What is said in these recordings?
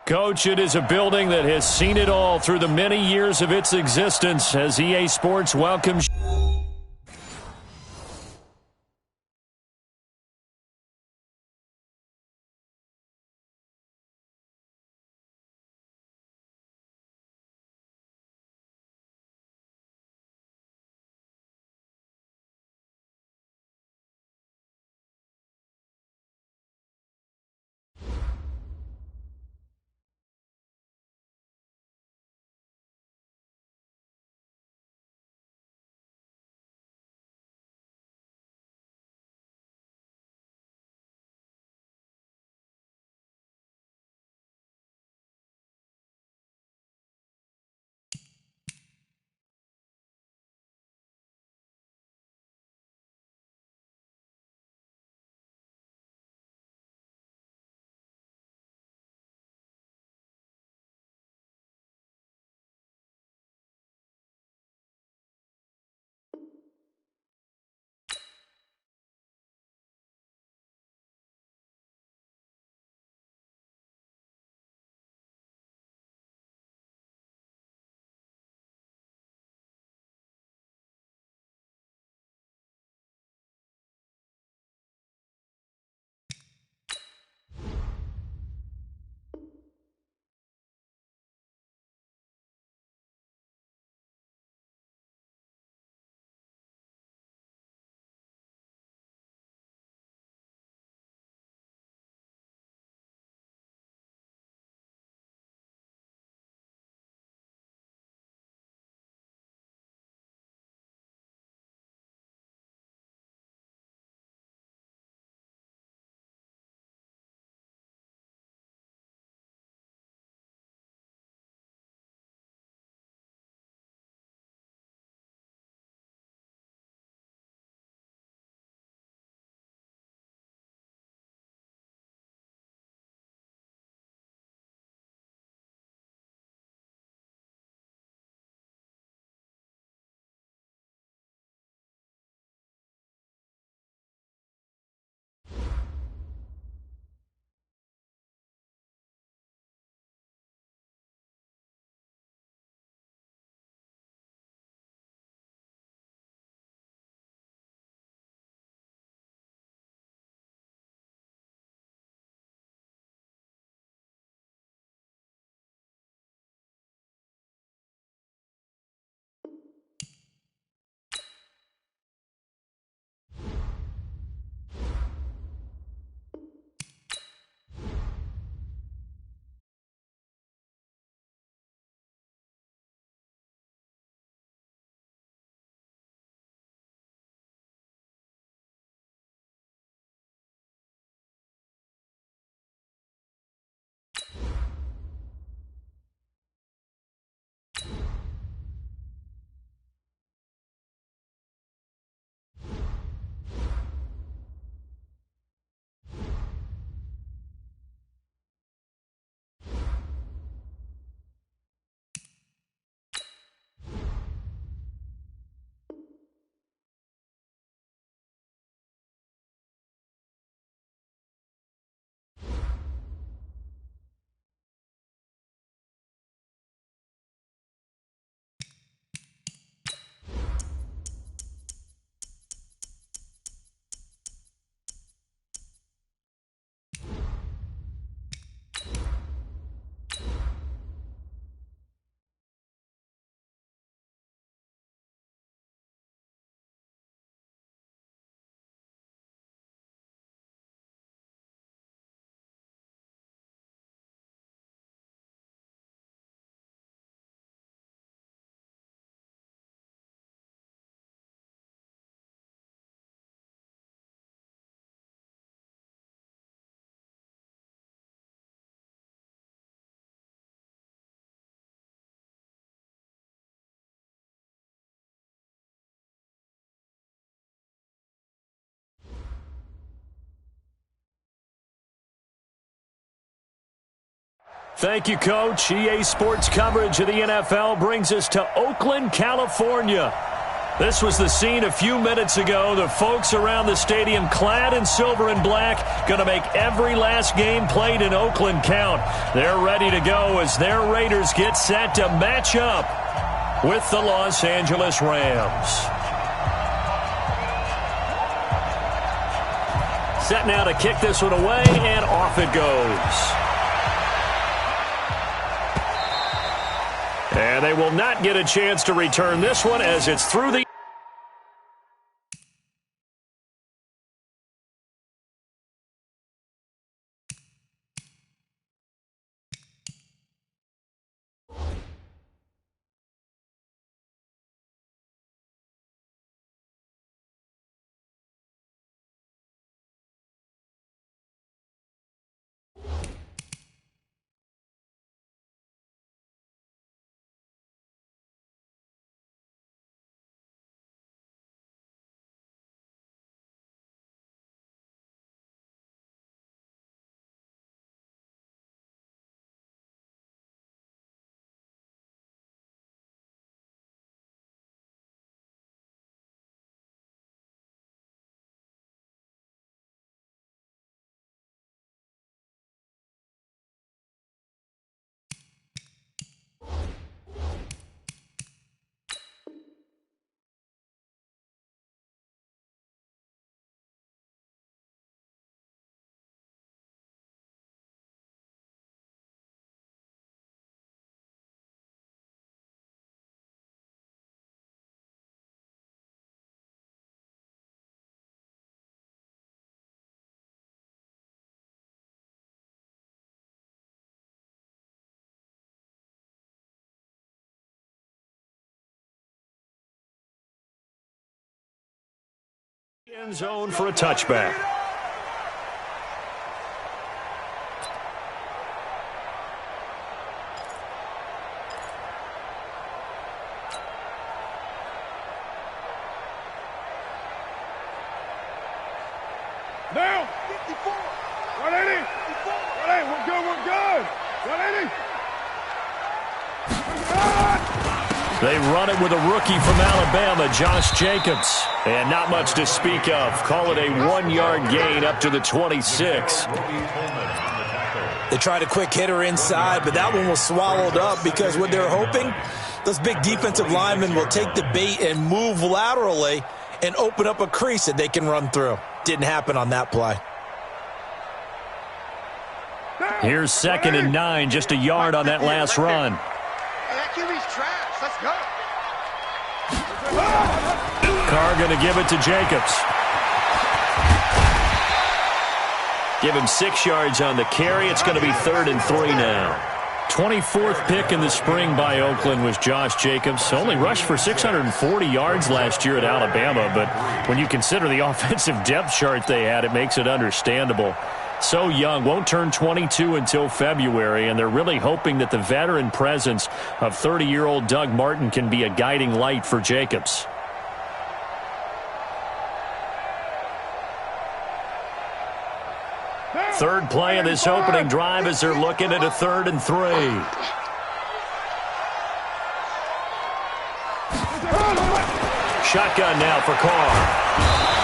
Coach, it is a building that has seen it all through the many years of its existence as EA Sports welcomes. Thank you, Coach. EA Sports coverage of the NFL brings us to Oakland, California, This was the scene a few minutes ago. The folks around the stadium clad in silver and black going to make every last game played in Oakland count. They're ready to go as their Raiders get set to match up with the Los Angeles Rams. Set now to kick this one away, and off it goes. And they will not get a chance to return this one as it's through the... End zone for a touchback. Now, 54, 180, 180, we're good, 180. They run it with a rookie from Alabama, Josh Jacobs. And not much to speak of. Call it a 1-yard gain up to the 26. They tried a quick hitter inside, but that one was swallowed up because what they're hoping, those big defensive linemen will take the bait and move laterally and open up a crease that they can run through. Didn't happen on that play. Here's 2nd and 9, just a yard on that last run. That QB's trash. Let's go. Carr going to give it to Jacobs. Give him 6 yards on the carry. It's going to be 3rd and 3 now. 24th pick in the spring by Oakland was Josh Jacobs. Only rushed for 640 yards last year at Alabama, but when you consider the offensive depth chart they had, it makes it understandable. So young, won't turn 22 until February, and they're really hoping that the veteran presence of 30-year-old Doug Martin can be a guiding light for Jacobs. Third play of this opening drive as they're looking at a 3rd and 3. Shotgun now for Carr.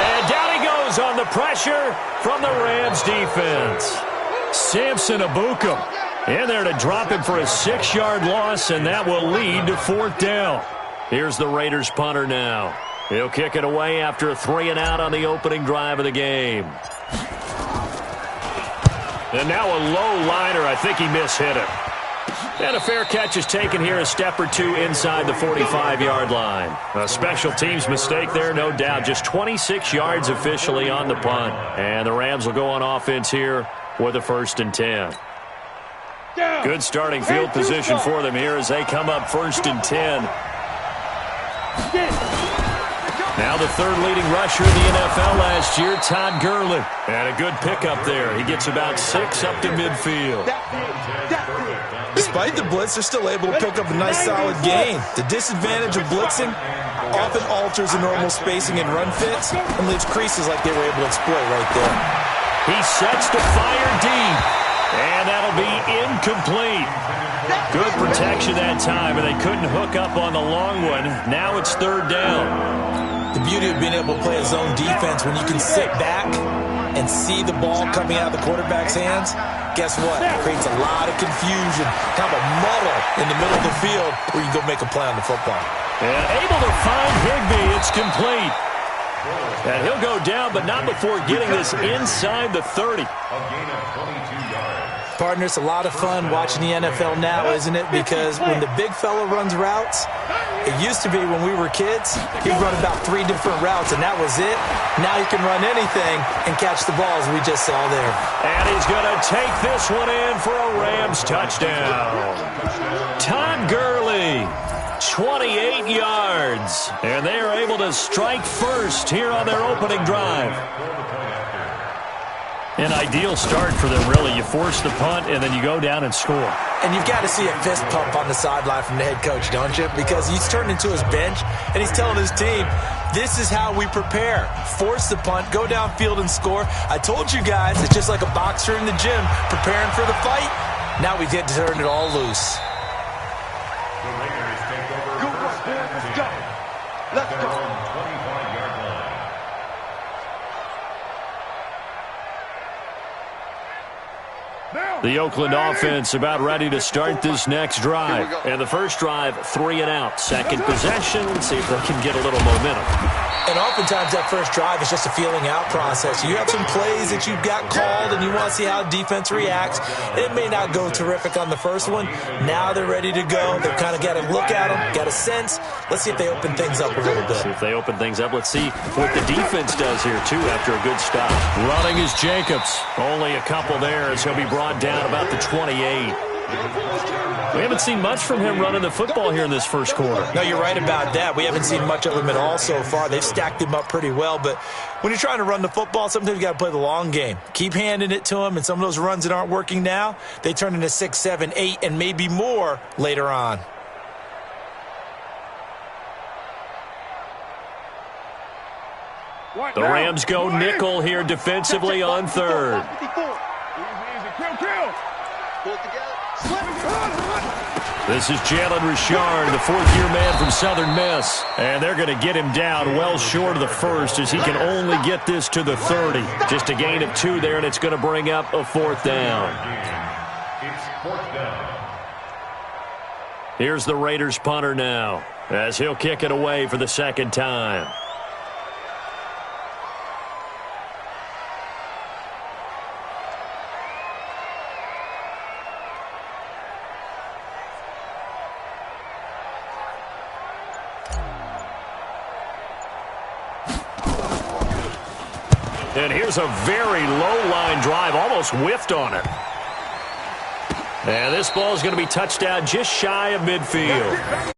And down he goes on the pressure from the Rams defense. Samson Abukum in there to drop him for a 6-yard loss, and that will lead to 4th down. Here's the Raiders punter now. He'll kick it away after a 3-and-out on the opening drive of the game. And now a low liner. I think he mishit it. And a fair catch is taken here, a step or two inside the 45-yard line. A special teams mistake there, no doubt. Just 26 yards officially on the punt. And the Rams will go on offense here with a 1st and 10. Good starting field position for them here as they come up 1st and 10. Now the 3rd leading rusher in the NFL last year, Todd Gurley. And a good pickup there. He gets about 6 up to midfield. Despite the blitz, they're still able to pick up a nice solid gain. The disadvantage of blitzing often alters the normal spacing and run fits and leaves creases like they were able to exploit right there. He sets to fire deep. And that'll be incomplete. Good protection that time, and they couldn't hook up on the long one. Now it's third down. The beauty of being able to play a zone defense when you can sit back and see the ball coming out of the quarterback's hands, guess what? It creates a lot of confusion, kind of a muddle in the middle of the field where you can go make a play on the football. And able to find Higbee. It's complete. And he'll go down, but not before getting this inside the 30. Partner, it's a lot of fun watching the NFL now, isn't it? Because when the big fella runs routes, it used to be when we were kids, he'd run about 3 different routes, and that was it. Now he can run anything and catch the ball, as we just saw there. And he's going to take this one in for a Rams touchdown. Todd Gurley, 28 yards. And they are able to strike first here on their opening drive. An ideal start for them, really. You force the punt, and then you go down and score. And you've got to see a fist pump on the sideline from the head coach, don't you? Because he's turned into his bench, and he's telling his team, this is how we prepare. Force the punt, go downfield and score. I told you guys, it's just like a boxer in the gym preparing for the fight. Now we get to turn it all loose. Let's go. The Oakland offense about ready to start this next drive. And the first drive, 3 and out. Second possession, see if they can get a little momentum. And oftentimes that first drive is just a feeling out process. You have some plays that you've got called and you want to see how defense reacts. It may not go terrific on the first one. Now they're ready to go. They've kind of got to look at them, got a sense. Let's see if they open things up a little bit. See if they open things up. Let's see what the defense does here, too, after a good stop. Running is Jacobs. Only a couple there as he'll be brought down about the 28. We haven't seen much from him running the football here in this first quarter. No, you're right about that. We haven't seen much of him at all so far. They've stacked him up pretty well, but when you're trying to run the football, sometimes you got to play the long game. Keep handing it to him, and some of those runs that aren't working now, they turn into 6, 7, 8, and maybe more later on. The Rams go nickel here defensively on third. This is Jalen Richard, the fourth-year man from Southern Miss. And they're going to get him down well short of the first as he can only get this to the 30. Just a gain of 2 there, and it's going to bring up a 4th down. Here's the Raiders punter now as he'll kick it away for the second time. And here's a very low-line drive, almost whiffed on it. And this ball is going to be touched down just shy of midfield.